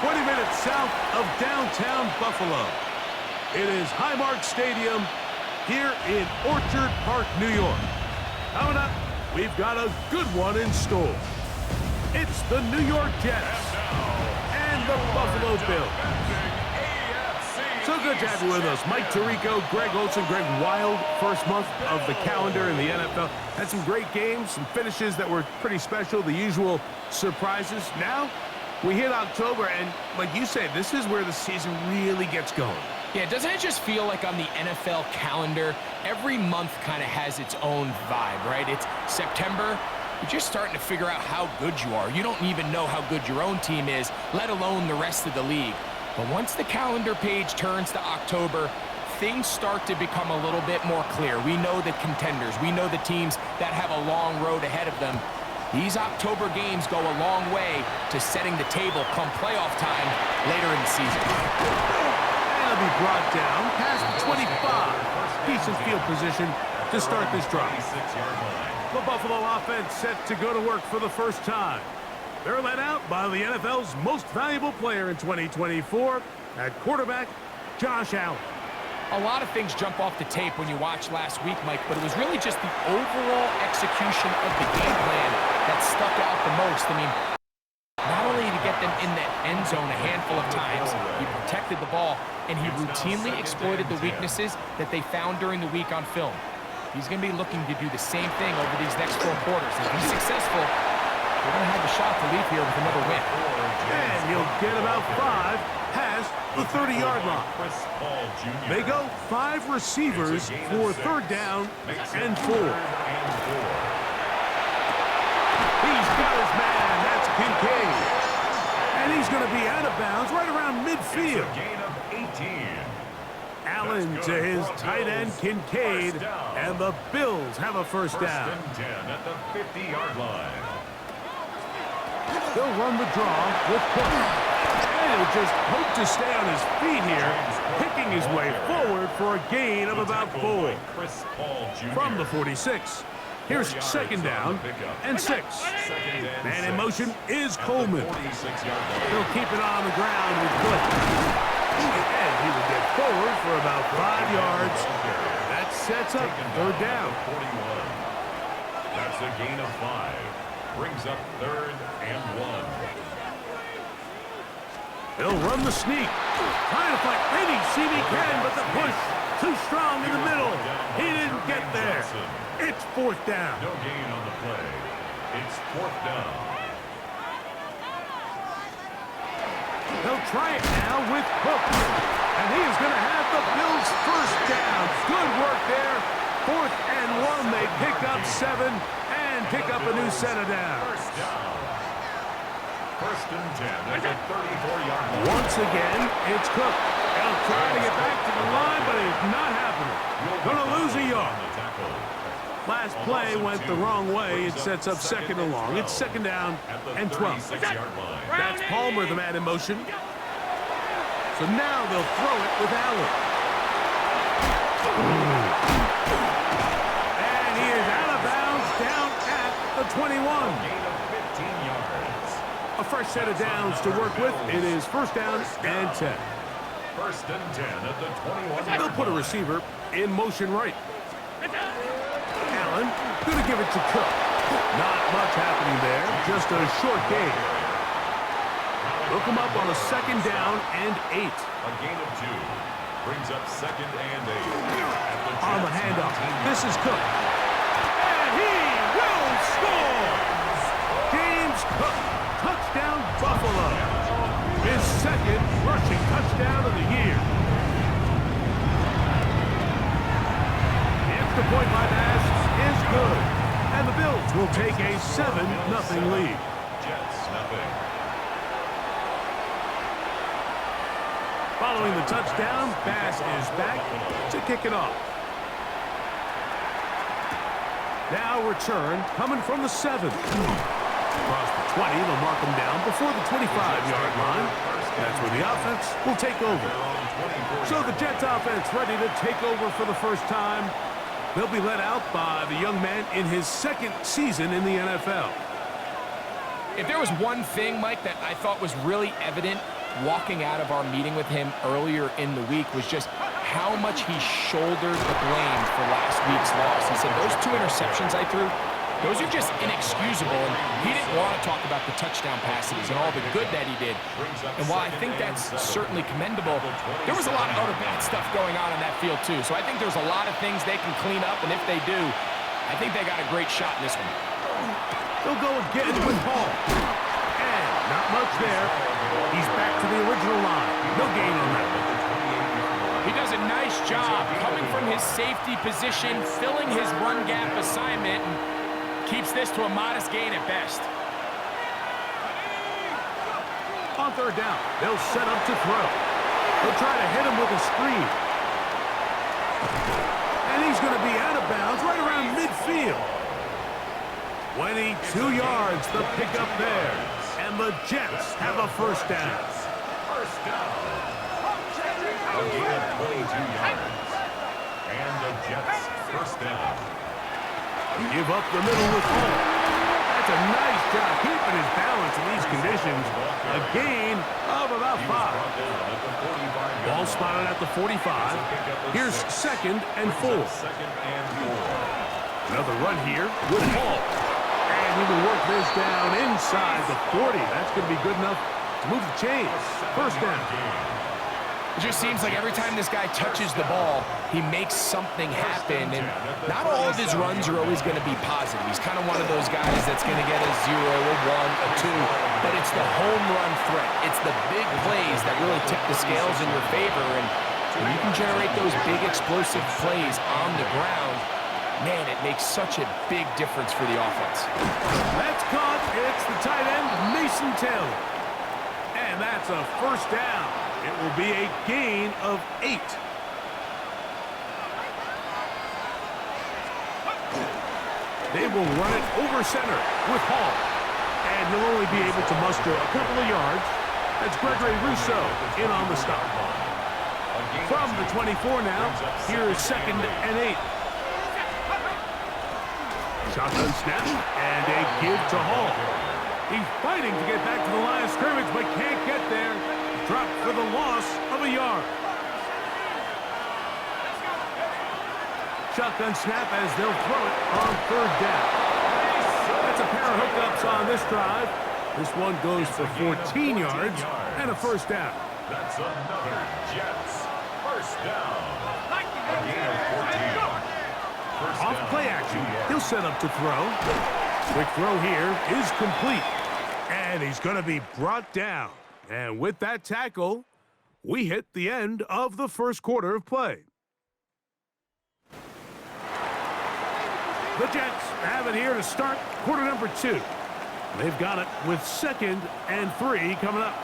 20 minutes south of downtown Buffalo. It is Highmark Stadium here in Orchard Park, New York. Coming up, we've got a good one in store. It's the New York Jets and the Buffalo Bills. So good to have you with us. Mike Tirico, Greg Olson, Greg Wild, first month of the calendar in the NFL. Had some great games, some finishes that were pretty special, the usual surprises. Now, we hit October, and like you said, this is where the season really gets going. Yeah, doesn't it just feel like on the NFL calendar, every month kind of has its own vibe, right? It's September, you're just starting to figure out how good you are. You don't even know how good your own team is, let alone the rest of the league. But once the calendar page turns to October, things start to become a little bit more clear. We know the contenders. We know the teams that have a long road ahead of them. These October games go a long way to setting the table come playoff time later in the season. And it'll be brought down past the 25. Decent field position to start this drive. The Buffalo offense set to go to work for the first time. They're led out by the NFL's most valuable player in 2024 at quarterback, Josh Allen. A lot of things jump off the tape when you watch last week, Mike, but it was really just the overall execution of the game plan that stuck out the most. I mean, not only did he get them in the end zone a handful of times, he protected the ball, and he routinely exploited the weaknesses that they found during the week on film. He's going to be looking to do the same thing over these next 4 quarters. If he's successful, they're going to have a shot to leave here with another win. And he'll get about 5 past the 30-yard line. They go 5 receivers for 3rd down and 4. He's got his man. That's Kincaid. And he's going to be out of bounds right around midfield. Allen to his tight end, Kincaid, and the Bills have a first down. At the 50-yard line. They'll run the draw with Cook. And he'll just hope to stay on his feet here, picking his way forward for a gain of about 4. From the 46. Here's 2nd down and 6. Man in motion is Coleman. He'll keep it on the ground with Cook. And he will get forward for about 5 yards. That sets up 3rd down. That's a gain of 5. Brings up 3rd and 1. He'll run the sneak. Trying to find any seam he can, but the push too strong in the middle. He didn't get there. It's 4th down. No gain on the play. It's 4th down. They'll try it now with Cook. And he is going to have the Bills' first down. Good work there. 4th and 1. They pick up 7 and pick up a new set of downs. First down. 1st and 10 at the 34-yard line. Once again, it's Cook. He'll try to get back to the line, but it's not happening. Going to lose a yard. Last play went the wrong way. It sets up 2nd and long. It's 2nd down and 12. That's Palmer, the man in motion. So now they'll throw it with Allen. And he is out of bounds down at the 21. Gain of 15 yards. A fresh set of downs to work with. It is 1st down and 10. 1st and 10 at the 21. They'll put a receiver in motion right. Allen going to give it to Cook. Not much happening there. Just a short gain. Look him up on a 2nd down and 8. A gain of 2. Brings up 2nd and 8. On the handoff. This is Cook. And he will score! James Cook. Touchdown Buffalo. His 2nd rushing touchdown of the year. The extra point by Bass is good. And the Bills will take a 7-0 lead. Jets nothing. Following the touchdown, Bass is back to kick it off. Now return coming from the 7. Across the 20, they'll mark them down before the 25-yard line. That's where the offense will take over. So the Jets offense ready to take over for the first time. They'll be led out by the young man in his 2nd season in the NFL. If there was one thing, Mike, that I thought was really evident walking out of our meeting with him earlier in the week was just how much he shouldered the blame for last week's loss. He said, those 2 interceptions I threw, those are just inexcusable, and he didn't want to talk about the touchdown passes and all the good that he did. And while I think that's certainly commendable, there was a lot of other bad stuff going on in that field too. So I think there's a lot of things they can clean up, and if they do, I think they got a great shot in this one. They'll go again with Hall. And not much there. He's back to the original line. No gain on that one. He does a nice job coming from his safety position, filling his run gap assignment, and keeps this to a modest gain at best. On third down, they'll set up to throw. They'll try to hit him with a screen. And he's going to be out of bounds right around midfield. 22 yards, the pickup there. And the Jets have a first down. First down. A gain of 22 yards. And the Jets first down. Give up the middle with Hall. That's a nice job keeping his balance in these conditions. A gain of about 5. Ball spotted at the 45. Here's 2nd and 4. Another run here with Hall. And he will work this down inside the 40. That's going to be good enough to move the chains. First down. It just seems like every time this guy touches the ball, he makes something happen, and not all of his runs are always going to be positive. He's kind of one of those guys that's going to get a 0, a 1, a 2, but it's the home run threat. It's the big plays that really tip the scales in your favor, and when you can generate those big explosive plays on the ground, man, it makes such a big difference for the offense. That's caught. It's the tight end, Mason Taylor. And that's a first down. It will be a gain of 8. They will run it over center with Hall. And he'll only be able to muster a couple of yards. That's Gregory Rousseau in on the stop. From the 24 now, here is 2nd and 8. Shotgun snap and a give to Hall. He's fighting to get back to the line of scrimmage, but can't get there. Dropped for the loss of a yard. Shotgun snap as they'll throw it on 3rd down. That's a pair of hookups on this drive. This one goes for 14 yards and a first down. That's another Jets first down. A gain of 14. Off play action. He'll set up to throw. Quick throw here is complete. And he's going to be brought down. And with that tackle, we hit the end of the first quarter of play. The Jets have it here to start quarter number 2. They've got it with 2nd and 3 coming up.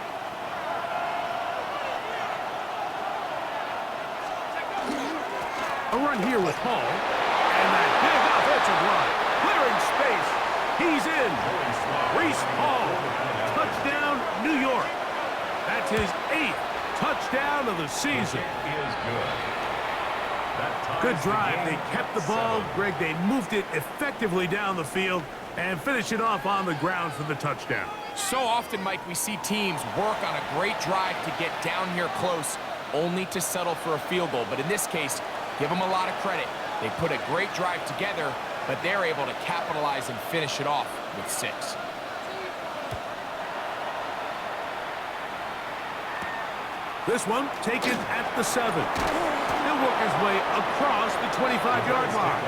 A run here with Hall. And that big offensive line. Clearing space. He's in. Reese Hall. Touchdown, New York. That's his 8th touchdown of the season. Good drive. They kept the ball. Greg, they moved it effectively down the field and finish it off on the ground for the touchdown. So often, Mike, we see teams work on a great drive to get down here close, only to settle for a field goal. But in this case, give them a lot of credit. They put a great drive together, but they're able to capitalize and finish it off with 6. This one taken at the 7. He'll work his way across the 25-yard line.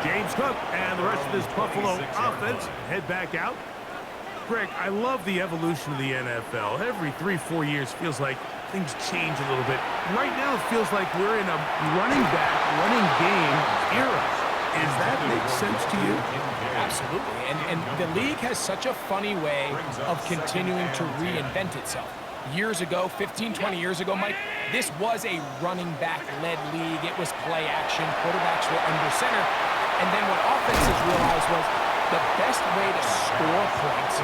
James Cook and the rest of this Buffalo offense head back out. Greg, I love the evolution of the NFL. Every 3-4 years feels like things change a little bit. Right now it feels like we're in a running back, running game era. Does that make sense to you? Absolutely. And the league has such a funny way of continuing to reinvent itself. Years ago, 15, 20 years ago, Mike, this was a running back-led league. It was play action. Quarterbacks were under center. And then what offenses realized was the best way to score points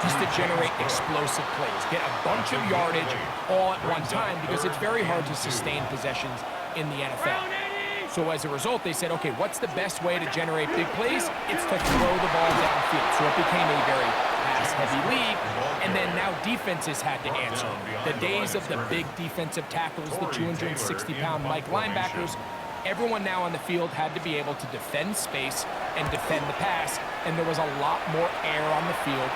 is to generate explosive plays. Get a bunch of yardage all at one time because it's very hard to sustain possessions in the NFL. So as a result, they said, okay, what's the best way to generate big plays? It's to throw the ball downfield. So it became a very pass-heavy league, and then now defenses had to answer. The days of the big defensive tackles, the 260-pound Mike linebackers, everyone now on the field had to be able to defend space and defend the pass, and there was a lot more air on the field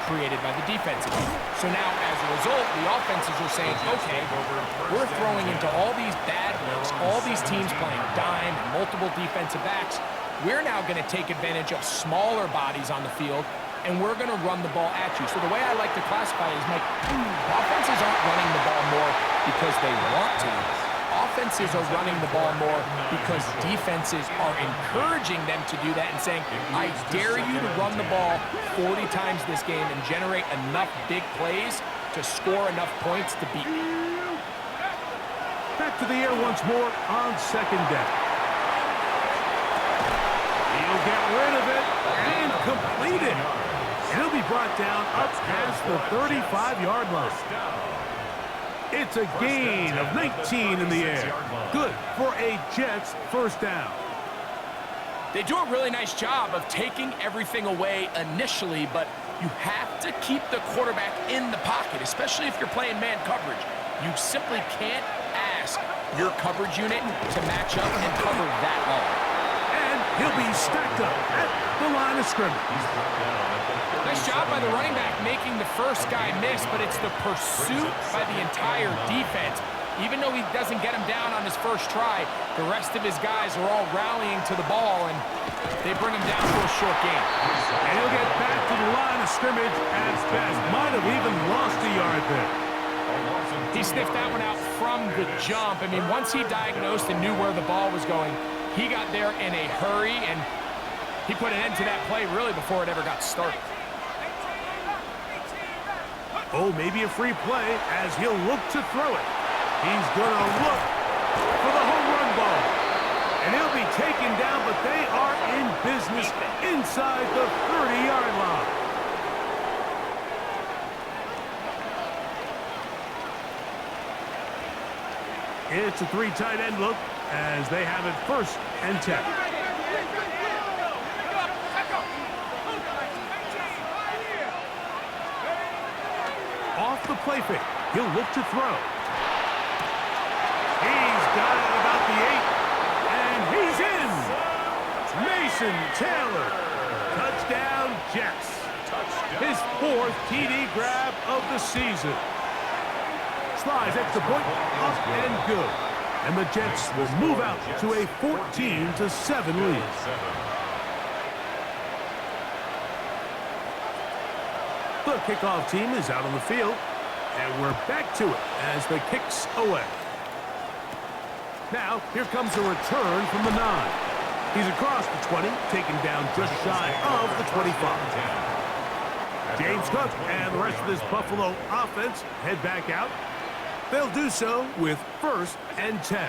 created by the defenses. So now, as a result, the offenses are saying, okay, we're throwing into all these bad looks, all these teams playing dime and multiple defensive backs. We're now going to take advantage of smaller bodies on the field, and we're going to run the ball at you. So the way I like to classify it is, Mike, offenses aren't running the ball more because they want to. Offenses are running the ball more because defenses are encouraging them to do that and saying, I dare you to run the ball 40 times this game and generate enough big plays to score enough points to beat me. Back to the air once more on second down. He'll get rid of it and complete it. And he'll be brought down up past the 35-yard line. It's a gain of 19 in the air. Good for a Jets first down. They do a really nice job of taking everything away initially, but you have to keep the quarterback in the pocket, especially if you're playing man coverage. You simply can't ask your coverage unit to match up and cover that long. And he'll be stacked up at the line of scrimmage. Nice job by the running back making the first guy miss, but it's the pursuit by the entire defense. Even though he doesn't get him down on his first try, the rest of his guys are all rallying to the ball, and they bring him down to a short gain. And he'll get back to the line of scrimmage as best. Might have even lost a yard there. He sniffed that one out from the jump. I mean, once he diagnosed and knew where the ball was going, he got there in a hurry, and he put an end to that play really before it ever got started. Oh, maybe a free play as he'll look to throw it. He's going to look for the home run ball. And he'll be taken down, but they are in business inside the 30-yard line. It's a three tight end look as they have it first and 10. Off the play fake, he'll look to throw. He's got it about the 8, and he's in. Mason Taylor, touchdown Jets. His 4th TD grab of the season. Slides extra point, up and good. And the Jets will move out to a 14-7 lead. The kickoff team is out on the field, and we're back to it as the kick's away. Now, here comes a return from the 9. He's across the 20, taken down just shy of the 25. James Cook and the rest of this Buffalo offense head back out. They'll do so with first and 10.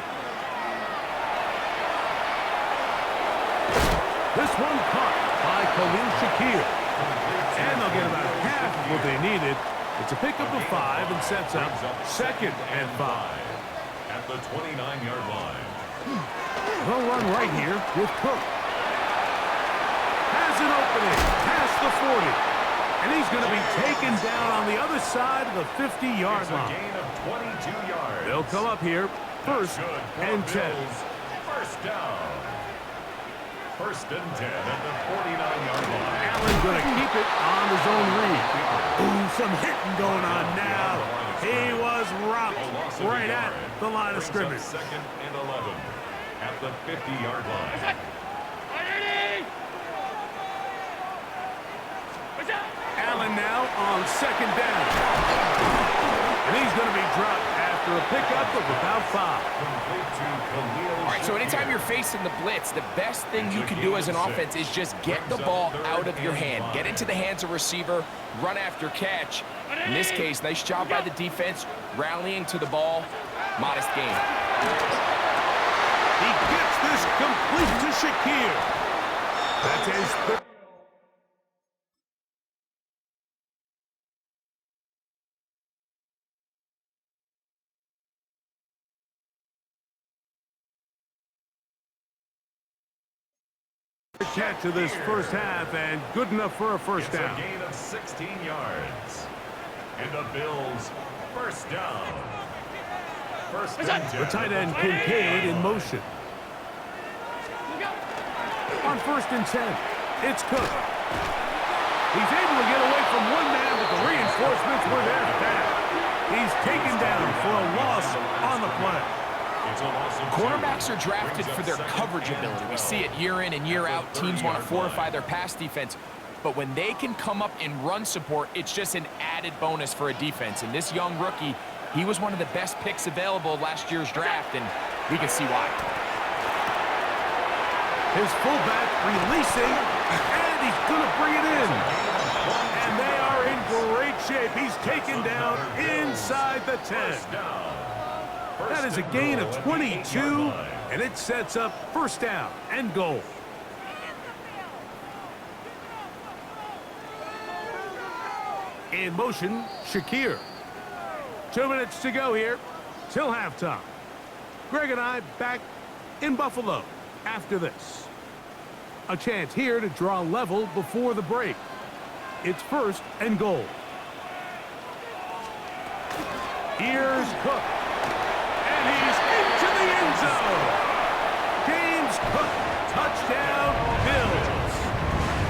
This one caught by Khalil Shakir. And they'll get about half of what they needed. It's a pickup of 5 and sets up second and 5. At the 29-yard line. They'll run right here with Cook. Has an opening past the 40. And he's going to be taken down on the other side of the 50-yard line. Gain of 22 yards. They'll come up here first and 10. First down. First and 10 at the 49-yard line. Allen going to keep it on his own read. Ooh, some hitting going on now. He was rocked right at the line of scrimmage. Second and 11 at the 50-yard line. Allen now on second down. And he's going to be dropped after a pickup of about 5. All right, so anytime you're facing the blitz, the best thing you can do as an offense is just get the ball out of your hand. Get into the hands of receiver, run after catch. In this case, nice job by the defense, rallying to the ball. Modest gain. He gets this complete to Shakir. That's his Catch of this first half, and good enough for a first down. It's a gain of 16 yards. And the Bills, first down. First and 10. The tight end Kincaid in motion. On first and 10, it's Cook. He's able to get away from one man, but the reinforcements were there fast. He's taken down for a loss on the play. Cornerbacks are drafted for their coverage ability. We see it year in and year out. Teams want to fortify their pass defense. But when they can come up in run support, it's just an added bonus for a defense. And this young rookie, he was one of the best picks available last year's draft, and we can see why. His fullback releasing, and he's going to bring it in. And they are in great shape. He's taken down inside the 10. That is a gain of 22, and it sets up first down and goal. In motion, Shakir. 2 minutes to go here till halftime. Greg and I back in Buffalo after this. A chance here to draw level before the break. It's first and goal. Here's Cook. And he's into the end zone. James Cook, touchdown, Bills.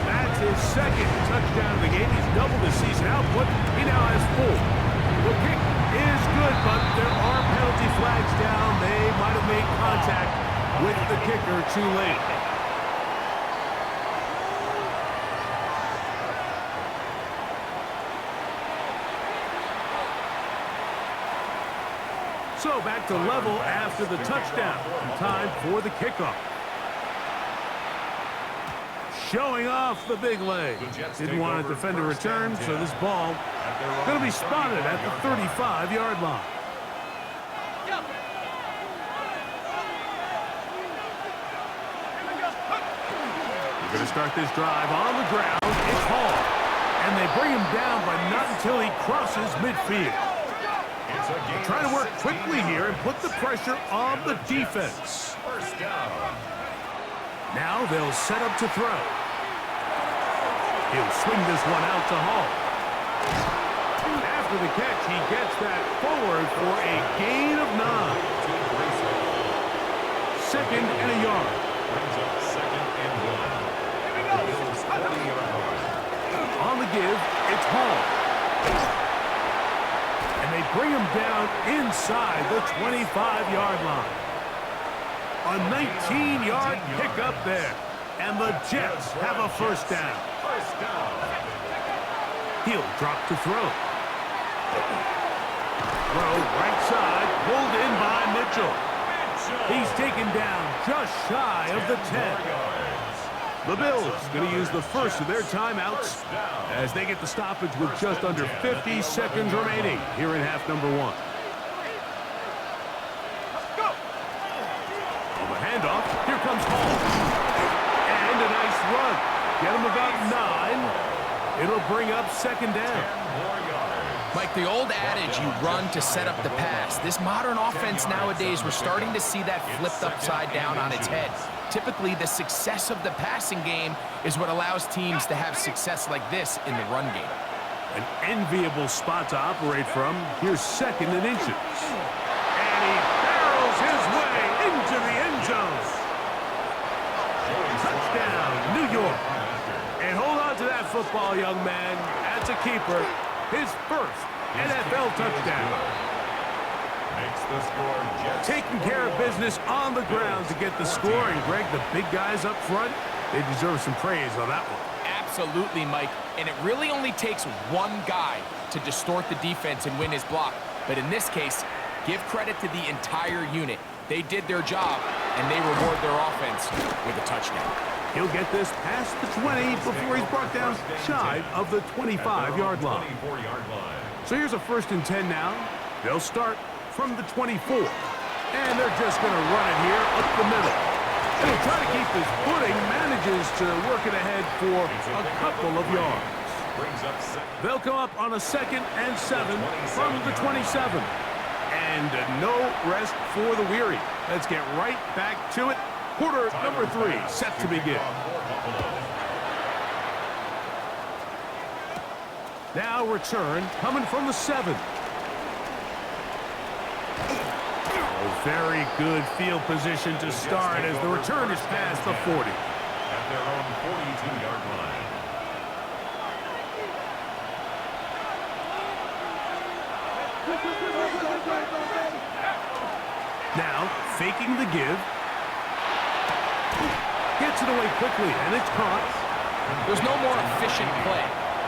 That's his second touchdown of the game. He's doubled his season output. He now has 4. The kick is good, but there are penalty flags down. They might have made contact with the kicker too late. So back to level after the touchdown. Time for the kickoff. Showing off the big leg. Didn't want to defend a return, so this ball going to be spotted at the 35-yard line. We're going to start this drive on the ground. It's Hall. And they bring him down, but not until he crosses midfield. Trying to work quickly here and put the pressure on the defense. Now they'll set up to throw. He'll swing this one out to Hall. After the catch, he gets that forward for a gain of 9. Second and a yard. On the give, it's Hall. And they bring him down inside the 25-yard line. A 19-yard pickup there. And the Jets have a first down. He'll drop to throw. Throw right side, pulled in by Mitchell. He's taken down just shy of the 10. The Bills going to use the first of their timeouts as they get the stoppage with just under 50 seconds remaining here in half number 1. On the handoff, here comes Hall. And a nice run. Get him about 9. It'll bring up second down. Like the old adage, you run to set up the pass. This modern offense nowadays, we're starting to see that flipped upside down on its head. Typically, the success of the passing game is what allows teams to have success like this in the run game. An enviable spot to operate from. Here's second and inches. And he barrels his way into the end zone. Touchdown, New York. And hold on to that football, young man. That's a keeper. His first NFL touchdown. Makes the score Jets. Taking care of business on the ground to get the score. And Greg, the big guys up front, they deserve some praise on that one. Absolutely, Mike. And it really only takes one guy to distort the defense and win his block. But in this case, give credit to the entire unit. They did their job, and they reward their offense with a touchdown. He'll get this past the 20 before he's brought down shy of the 25-yard line. So here's a first and 10 now. They'll start from the 24. And they're just going to run it here up the middle. And he'll try to keep his footing, manages to work it ahead for a couple of yards. They'll come up on a second and 7 from the 27. And no rest for the weary. Let's get right back to it Quarter number 3 set to begin. Now return coming from the 7. Oh, very good field position to start as the return is past the 40. At their own 42-yard line. Now, faking the give. Gets it away quickly, and it's caught. There's no more efficient play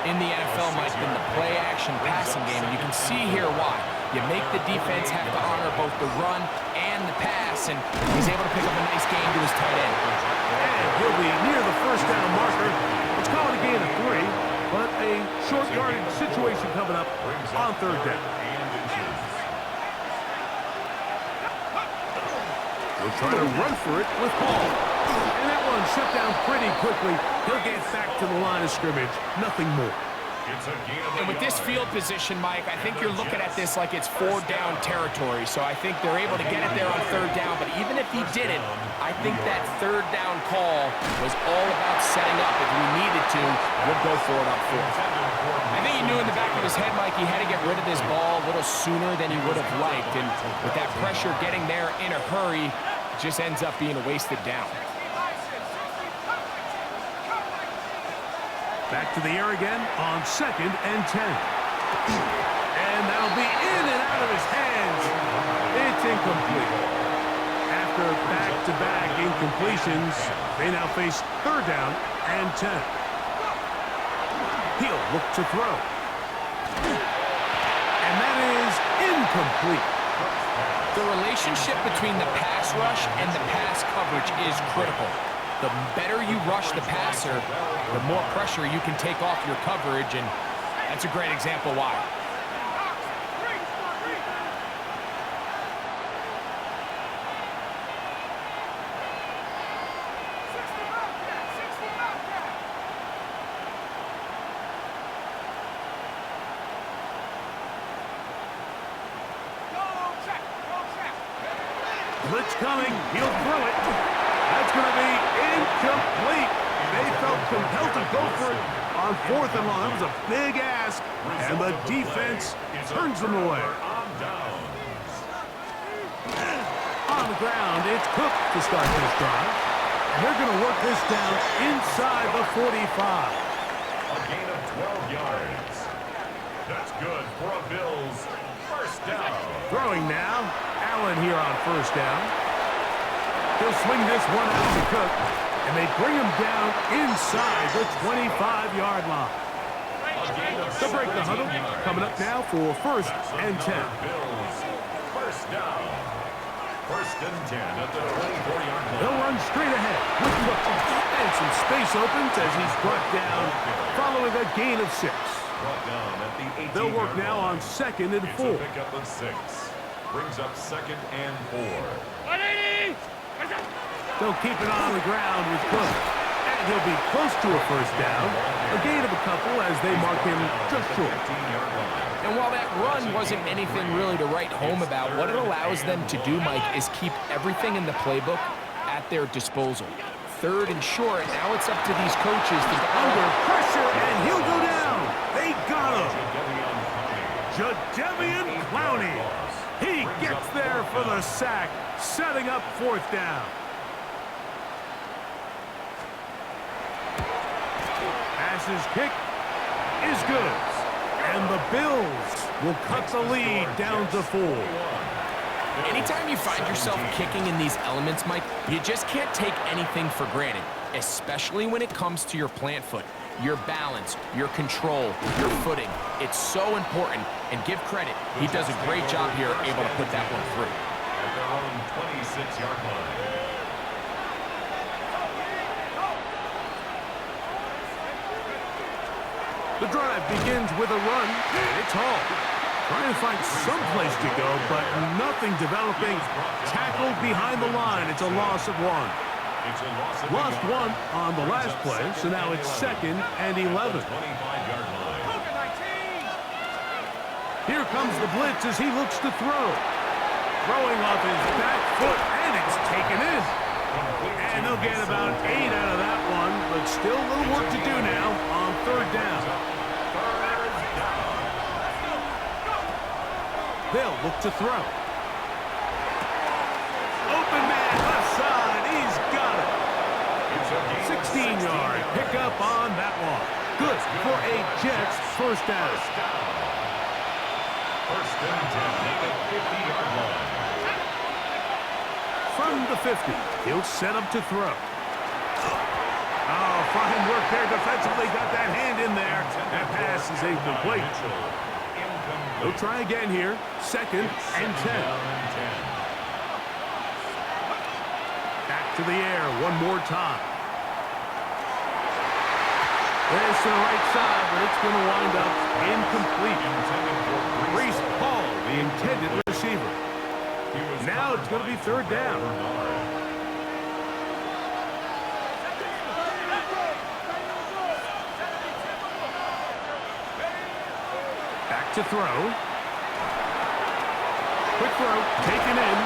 in the NFL, Mike, than the play-action passing game. And you can see here why. You make the defense have to honor both the run and the pass, and he's able to pick up a nice gain to his tight end. And he'll be near the first down marker. Let's call it a gain of 3, but a short yardage situation coming up on third down. We'll try to run for it with Hall. And that one shut down pretty quickly. He'll get back to the line of scrimmage. Nothing more. And with this field position, Mike, I think you're looking at this like it's 4-down territory. So I think they're able to get it there on third down. But even if he didn't, I think that third down call was all about setting up. If we needed to, we'll go for it on fourth. I think he knew in the back of his head, Mike, he had to get rid of this ball a little sooner than he would have liked. And with that pressure getting there in a hurry, it just ends up being a wasted down. Back to the air again on 2nd and 10. And that'll be in and out of his hands. It's incomplete. After back-to-back incompletions, they now face 3rd down and 10. He'll look to throw. And that is incomplete. The relationship between the pass rush and the pass coverage is critical. The better you rush the passer, the more pressure you can take off your coverage, and that's a great example why. Blitz coming. He'll throw it. That's going to be incomplete. They felt compelled to go for it on 4th and long. That was a big ask, and the defense turns them away. On the ground, it's Cook to start this drive. And they're going to work this down inside the 45. A gain of 12 yards. That's good for a Bills first down. Throwing now. Allen here on 1st down. He'll swing this one out to Cook, and they bring him down inside the 25-yard line. To break the huddle, coming up now for 1st and 10. Bills first down. 1st and 10 at the 24-yard line. He'll run straight ahead with Cook, and some space opens as he's brought down following a gain of 6. Brought down at the 18-yard line. They'll work now on 2nd and 4. It's a pickup of 6. Brings up 2nd and 4. They'll keep it on the ground with Cook. And he'll be close to a 1st down. A gain of a couple as they mark him just short. And while that run wasn't anything really to write home about, what it allows them to do, Mike, is keep everything in the playbook at their disposal. 3rd and short, now it's up to these coaches to... Under pressure, and he'll go down. They got him. Jadeveon Clowney. He gets there for the sack, setting up 4th down. Pass's kick is good. And the Bills will cut the lead down to 4. Anytime you find yourself kicking in these elements, Mike, you just can't take anything for granted, especially when it comes to your plant foot, your balance, your control, your footing. It's so important, and give credit. He does a great job here able to put that one through. At their own 26-yard line. The drive begins with a run. It's Hall. Trying to find some place to go, but nothing developing. Tackled behind the line. It's a loss of 1. Lost 1 on the last play, so now it's 2nd and 11. Here comes the blitz as he looks to throw. Throwing off his back foot, and it's taken in. He'll get about 8 out of that one, but still a little work to do now on third down. They'll look to throw. Open man, left side, he's got it. 16-yard pickup on that one. Good for a Jets first down. First and 10 at the 50-yard line. From the 50, he'll set up to throw. Oh, fine work there defensively. Got that hand in there. That pass is incomplete. They'll try again here. Second and 10. Back to the air one more time. There's to the right side, but it's going to wind up incomplete. Reese Paul, the intended receiver. Now it's going to be third down. Back to throw. Quick throw, taken in.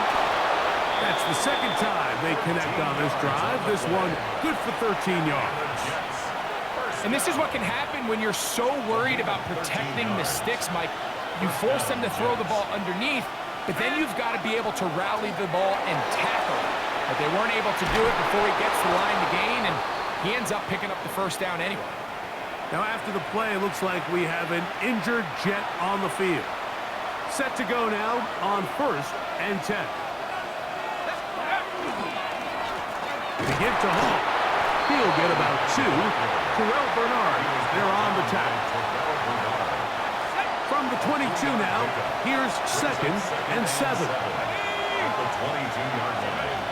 That's the second time they connect on this drive. This one good for 13 yards. And this is what can happen when you're so worried about protecting the sticks, Mike. You force them to throw the ball underneath, but then you've got to be able to rally the ball and tackle. But they weren't able to do it before he gets the line to gain, and he ends up picking up the first down anyway. Now after the play, it looks like we have an injured Jet on the field. Set to go now on first and 10. To give to Hall. He'll get about 2. Terrell Bernard, they're on the tackle. From the 22 now, here's second and 7. At the 22-yard line.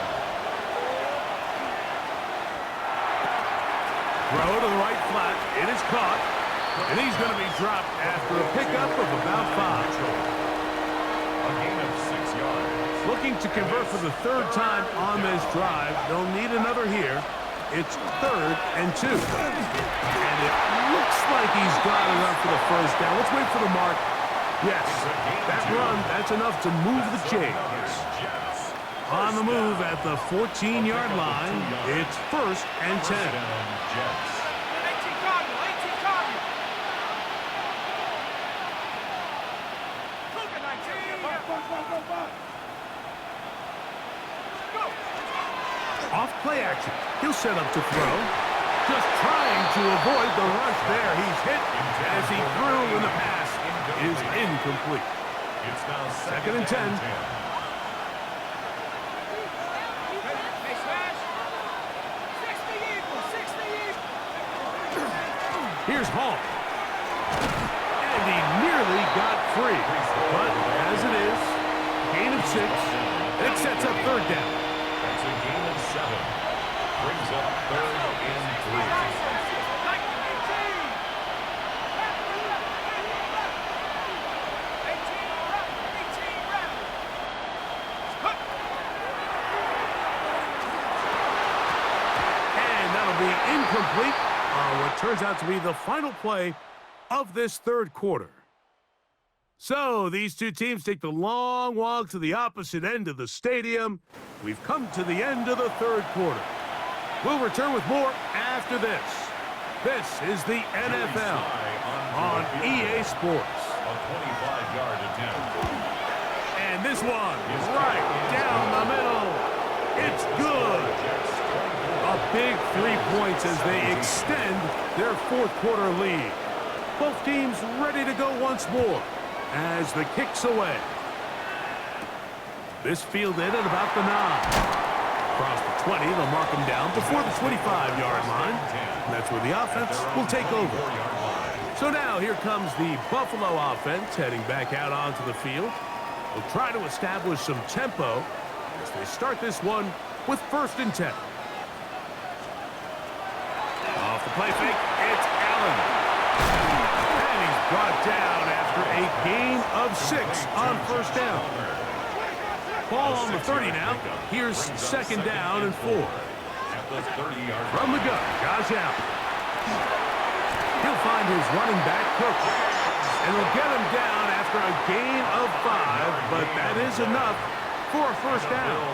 Throw to the right flat. It is caught. And he's going to be dropped after a pickup of about 5. A gain of 6 yards. Looking to convert for the third time on this drive. They'll need another here. It's third and 2. And it looks like he's got enough for the first down. Let's wait for the mark. Yes, that run, that's enough to move the chains. On the move at the 14-yard line, it's first and 10. Off play action. He'll set up to throw. Just trying to avoid the rush there. He's hit as he threw, and the pass is incomplete. It's now Second and 10. Here's Hall. And he nearly got free. But as it is, gain of 6. It sets up third down. That's a gain of 7. Brings up third and 3. And that'll be incomplete on what turns out to be the final play of this third quarter. So these two teams take the long walk to the opposite end of the stadium. We've come to the end of the third quarter. We'll return with more after this. This is the NFL on EA Sports. A 25-yard attempt. And this one is right down the middle. It's good. A big 3 points as they extend their fourth quarter lead. Both teams ready to go once more as the kick's away. This fielded at about the 9. Across the 20, they'll mark him down before the 25-yard line. And that's where the offense will take over. So now here comes the Buffalo offense heading back out onto the field. They'll try to establish some tempo as they start this one with first and 10. Off the play fake, it's Allen. And he's brought down after a gain of 6 on first down. Ball on the 30 now. Here's second down and 4. From the gun, Josh Allen. He'll find his running back, Cook. And he'll get him down after a gain of 5, but that is enough for a first down.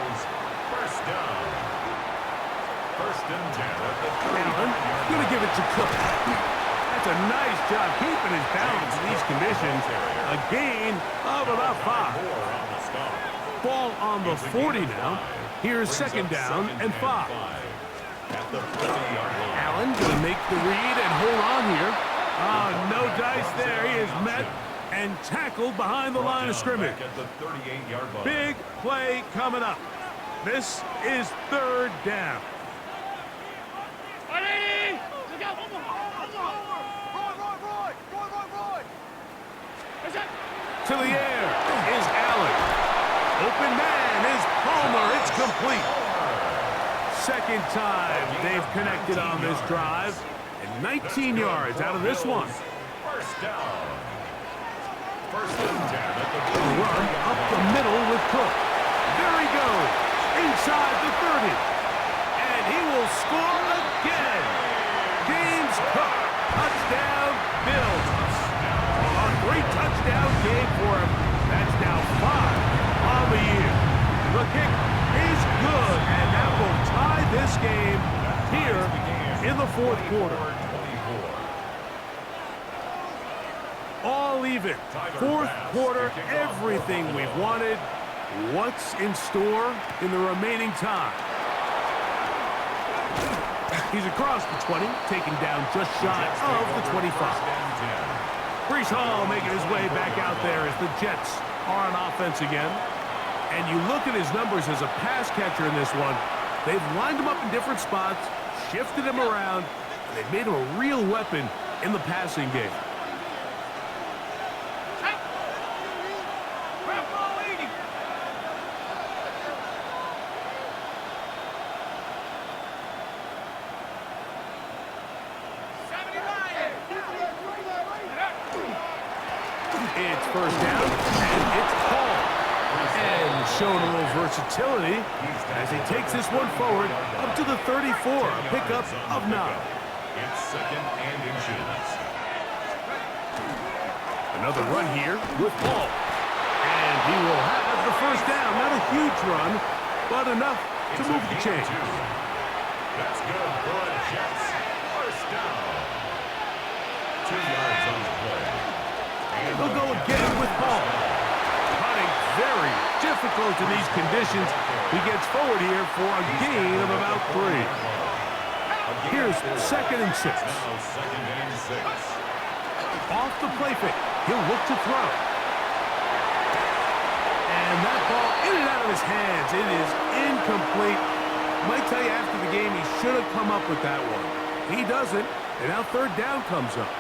First down. First and 10 at the 30. Allen, going to give it to Cook. That's a nice job keeping his balance in these conditions. A gain of about 5. More on the stop. Ball on the 40 now. Here's second down and 5. At the 50-yard line. Allen going to make the read and hold on here. No dice there. He is met and tackled behind the line of scrimmage. Back at the 38-yard line. Big play coming up. This is third down. To the air is Allen. Open man is Palmer. It's complete. Second time they've connected on this drive. And 19 yards out of this one. First down. First and 10 at the Run up the middle with Cook. There he goes. Inside the 30. And he will score again. James Cook. Touchdown, Bills. A great touchdown game for him. That's now 5 on the year. The kick is good, and that will tie this game here in the fourth quarter. All even. Fourth quarter, everything we've wanted. What's in store in the remaining time? He's across the 20, taken down just shy of the 25. Breece Hall making his way back out there as the Jets are on offense again. And you look at his numbers as a pass catcher in this one. They've lined him up in different spots, shifted him around, and they've made him a real weapon in the passing game. It's first down, and it's Hall. And showing a little versatility as he takes this one forward up to the 34, a pickup of 9. It's second and inches. Another run here with Hall. And he will have the first down. Not a huge run, but enough to move the chains. That's good for the Jets. First down. 2 yards on the play. They'll go again with Hall. Running very difficult in these conditions. He gets forward here for a gain of about 3. Here's second and 6. Now second and 6. Off the play fake. He'll look to throw. And that ball in and out of his hands. It is incomplete. Might tell you after the game he should have come up with that one. He doesn't, and now third down comes up.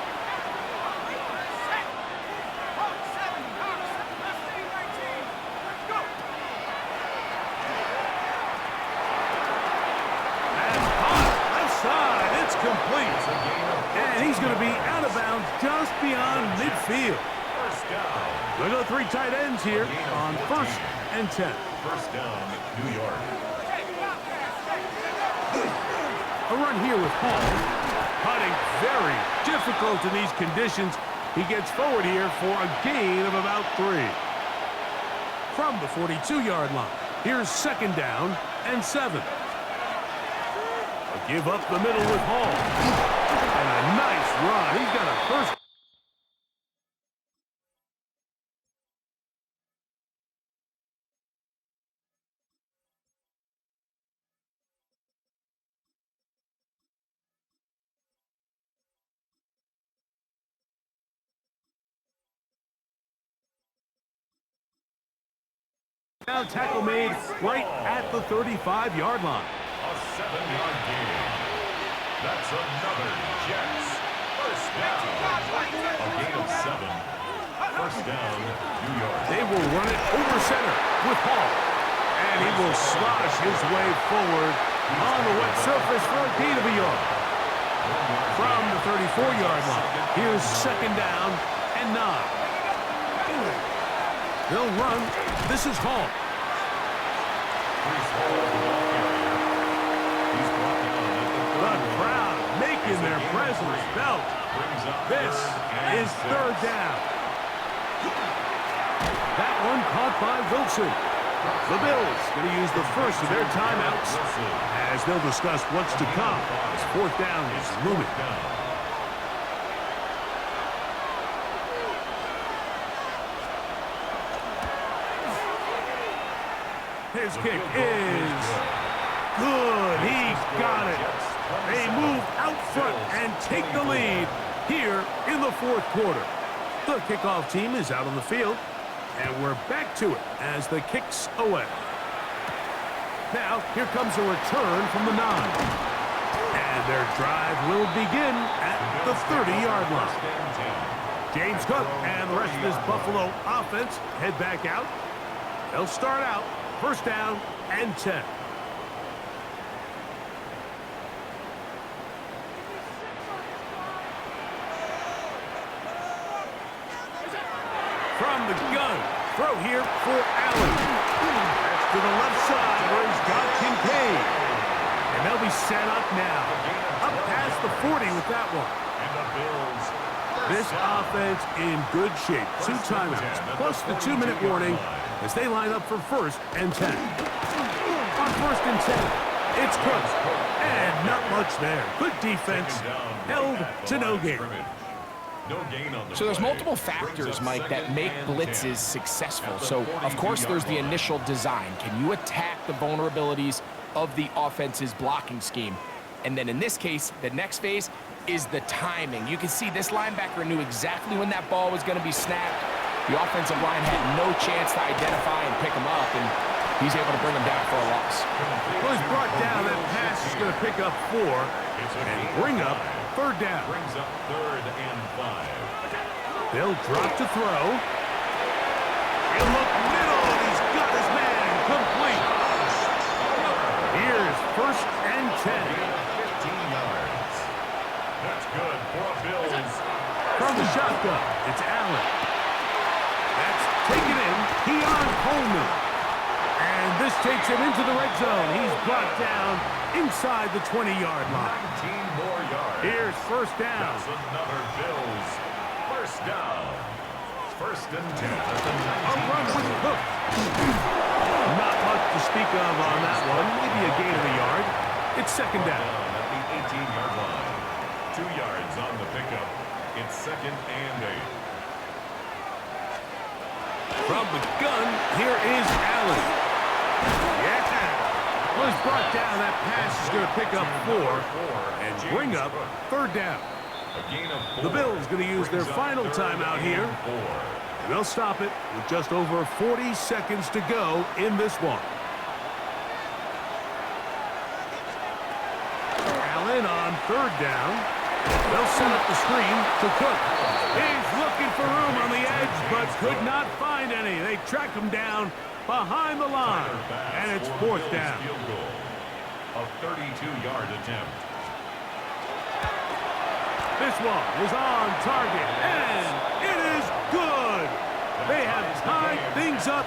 Complete. And he's going to be out of bounds just beyond midfield. First down. We'll go 3 tight ends here on first and 10. First down, New York. A run here with Hall. Cutting very difficult in these conditions. He gets forward here for a gain of about 3. From the 42-yard line, here's second down and 7. Give up the middle with Hall. And a nice run. He's got a first. Now tackle made right at the 35-yard line. A 7-yard gain. That's another Jets. First down. A gain of 7. First down, New York. They will run it over center with Hall. And he will slosh his way forward on the wet surface for a gain of a yard. From the 34-yard line, here's second down and 9. They'll run. This is Hall. The crowd making their presence felt. This is third down. That one caught by Wilson. The Bills going to use the first of their timeouts as they'll discuss what's to come as fourth down is looming. His kick is good. He got it. They move out front and take the lead here in the fourth quarter. The kickoff team is out on the field, and we're back to it as the kick's away. Now, here comes a return from the 9. And their drive will begin at the 30-yard line. James Cook and the rest of this Buffalo offense head back out. They'll start out first down and 10. From the gun, throw here for Allen. To the left side where he's got Kincaid. And they'll be set up now. Up past the 40 with that one. This offense in good shape. 2 timeouts, plus the 2-minute warning as they line up for first and 10. On first and 10, it's Cook. And not much there. Good defense. Held to no gain. So there's multiple factors, Mike, that make blitzes successful. So, of course, there's the initial design. Can you attack the vulnerabilities of the offense's blocking scheme? And then in this case, the next phase is the timing. You can see this linebacker knew exactly when that ball was going to be snapped. The offensive line had no chance to identify and pick him up, and he's able to bring him down for a loss. Well, he's brought down. That pass is going to pick up 4 and bring up third down. Brings up 3rd and 5. They'll drop to throw. He'll look middle, and he's got his man complete. Here's first and 10. 15 yards. That's good for Bills. From the shotgun, it's Allen. That's taken in. Keon Coleman. And this takes him into the red zone. He's brought down inside the 20-yard line. 19 more yards. Here's first down. That's another Bills. First down. First and 10 at the A run 19. with Cook. Not much to speak of on that one. Maybe a gain of a yard. It's second down. At the 18-yard line. 2 yards on the pickup. It's second and 8. From the gun, here is Allen. Yeah. Was brought down. That pass is going to pick up 4 and bring up third down. A gain of 4. The Bills going to use their final timeout here. And they'll stop it with just over 40 seconds to go in this one. Allen on third down. They'll set up the screen to Cook. He's looking for room on the edge, but could not find any. They track him down behind the line, and it's fourth down. Field goal. A 32-yard attempt. This one is on target, and it is good. They have tied things up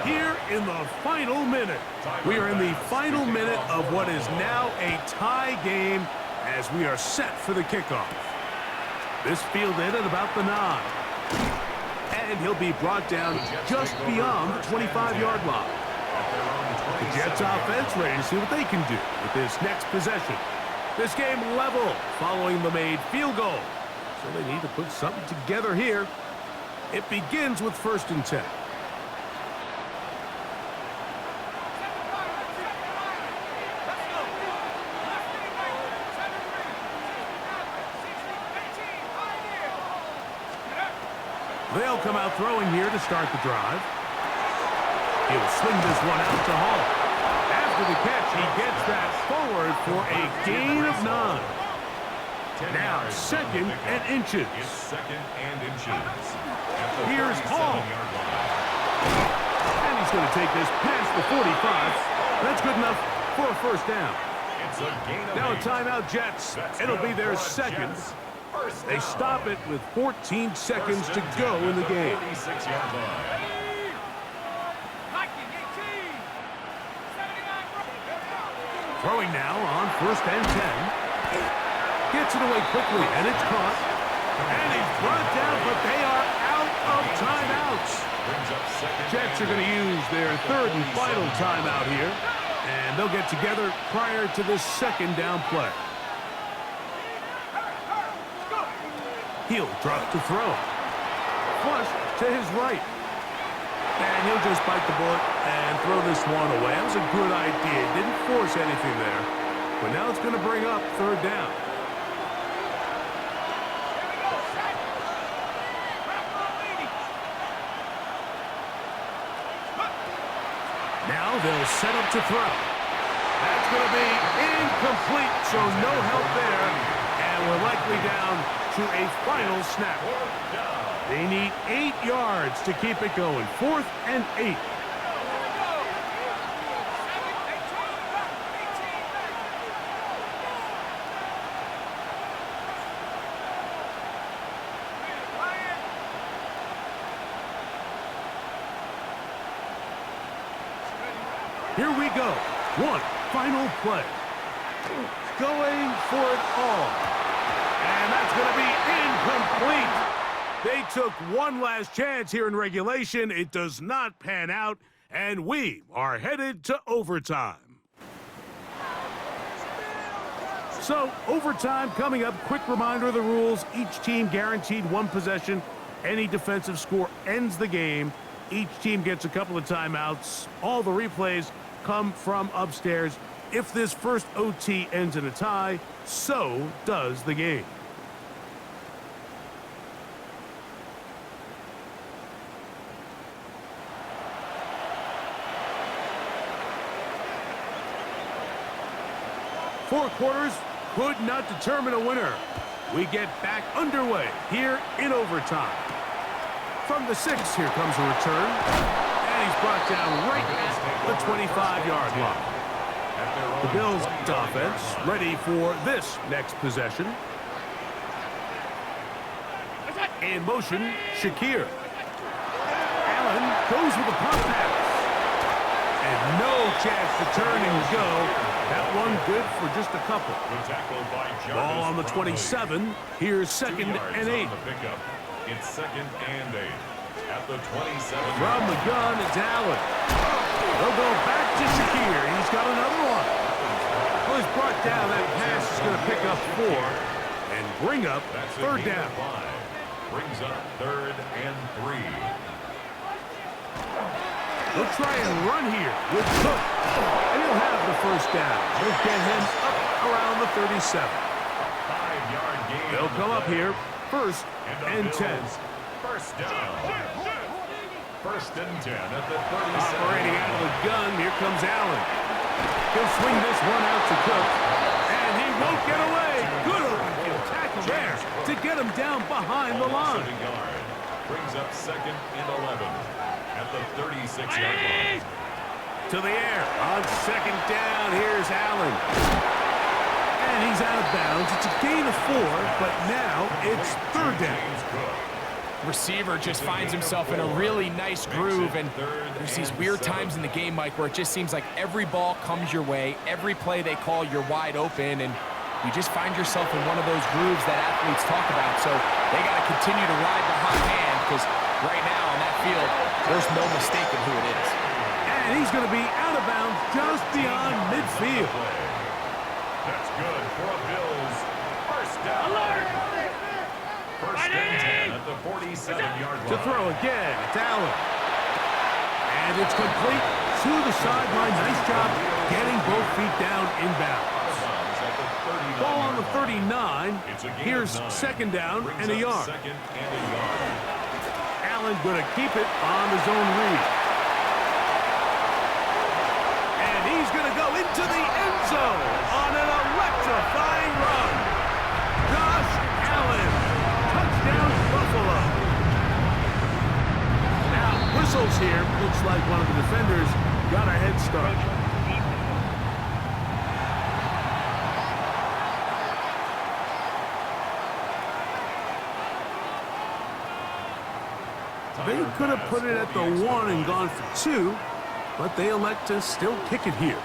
here in the final minute. We are in the final minute of what is now a tie game as we are set for the kickoff. This fielded at about the 9. And he'll be brought down just beyond the 25-yard line. The Jets offense ready to see what they can do with this next possession. This game level following the made field goal. So they need to put something together here. It begins with first and 10. They'll come out throwing here to start the drive. He'll swing this one out to Hall. After the catch, he gets that forward for a gain of 9. Now second and inches. It's second and inches. Here's Hall. And he's going to take this past the 45. That's good enough for a first down. It's a gain of Now a 8. timeout, Jets. It'll be their second. They stop it with 14 seconds to go in the game. 46-yard line. Throwing now on first and 10. Gets it away quickly, and it's caught. And he's brought down, but they are out of timeouts. Jets are going to use their third and final timeout here, and they'll get together prior to this second down play. He'll drop to throw. Flush to his right. And he'll just bite the bullet and throw this one away. That was a good idea. Didn't force anything there. But now it's going to bring up third down. Now they'll set up to throw. That's going to be incomplete, so no help there. And we're likely down to a final snap. They need 8 yards to keep it going. 4th and 8. Here we go. One final play. Going for it all. And that's going to be incomplete. They took one last chance here in regulation. It does not pan out, and we are headed to overtime. So, overtime coming up. Quick reminder of the rules. Each team guaranteed one possession. Any defensive score ends the game. Each team gets a couple of timeouts. All the replays come from upstairs. If this first OT ends in a tie, so does the game. Four quarters could not determine a winner. We get back underway here in overtime. From the 6, here comes a return. And he's brought down right at the 25-yard line. The Bills offense ready for this next possession. In motion, Shakir. Allen goes with a pump pass. And no chance to turn and go. That one good for just a couple. Ball on the 27. Here's 2nd and 8. It's 2nd and 8. At the 27. From the gun, it's Allen. They'll go back to Shakir. He's got another one. Well, he's brought down. That pass is going to pick up 4 and bring up third down. Brings up 3rd and 3. They'll try and run here with Cook. And he'll have the first down. He'll get him up around the 37. 5-yard gain. They'll come up here, 1st and 10. First down. 1st and 10 at the 37. Operating out of the gun, here comes Allen. He'll swing this one out to Cook. And he won't get away. Good overkill tackle there to get him down behind the line. Brings up 2nd and 11 at the 36-yard line. To the air on 2nd down. Here's Allen. And he's out of bounds. It's a gain of 4, but now it's 3rd down. Receiver just finds himself in a really nice groove, and there's these weird times in the game, Mike, where it just seems like every ball comes your way, every play they call, you're wide open, and you just find yourself in one of those grooves that athletes talk about. So they got to continue to ride the hot hand, because right now on that field, there's no mistaking who it is. And he's going to be out of bounds just beyond midfield. That's good for a Bills first down. 1st and 10 at the 47-yard line. To throw again, it's Allen. And it's complete to the sideline. Nice job getting both feet down inbounds. Ball on the 39. Here's 2nd down and a yard. Allen going to keep it on his own read. And he's going to go into the end zone on an electrifying run. Josh Allen. Touchdown, Buffalo. Now, whistles here. Looks like one of the defenders got a head start. They could have put it at the 1 and gone for 2, but they elect to still kick it here.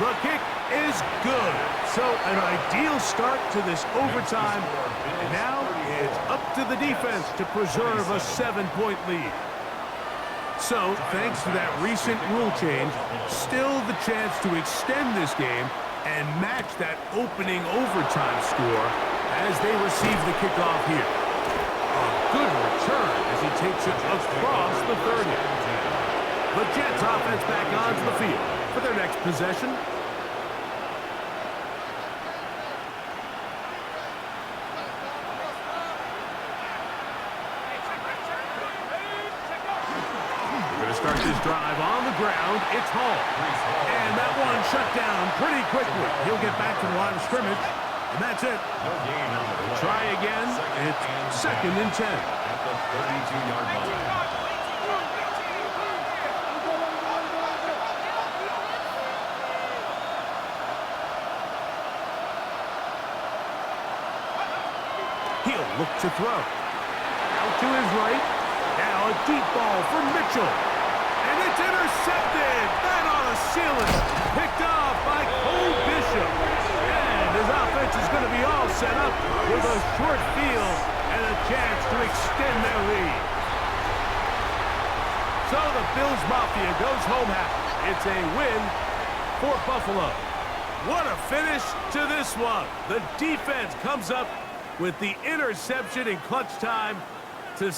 The kick is good. So an ideal start to this overtime. And now it's up to the defense to preserve a 7-point lead. So, thanks to that recent rule change, still the chance to extend this game and match that opening overtime score as they receive the kickoff here. A good return as he takes it across the 30. The Jets offense back onto the field for their next possession. Start this drive on the ground. It's Hall. And that one shut down pretty quickly. He'll get back to the line of scrimmage. And that's it. Try again. It's 2nd and 10. At the 32-yard line. He'll look to throw. Out to his right. Now a deep ball for Mitchell. And it's intercepted. That ought to seal it. Picked off by Cole Bishop. And his offense is going to be all set up with a short field and a chance to extend their lead. So the Bills Mafia goes home happy. It's a win for Buffalo. What a finish to this one. The defense comes up with the interception in clutch time to